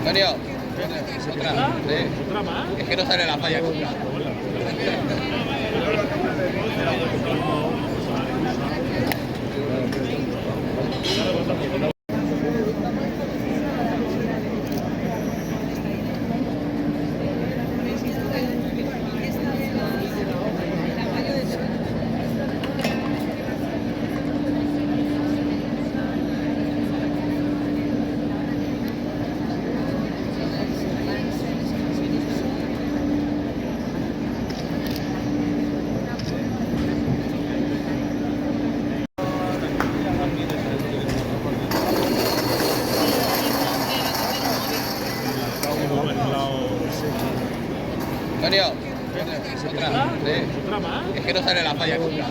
Antonio, otra. Sí. ¿Otra más? Es que no sale la falla nunca. Antonio, otra. Sí. ¿Otra más? Es que no sale la falla nunca.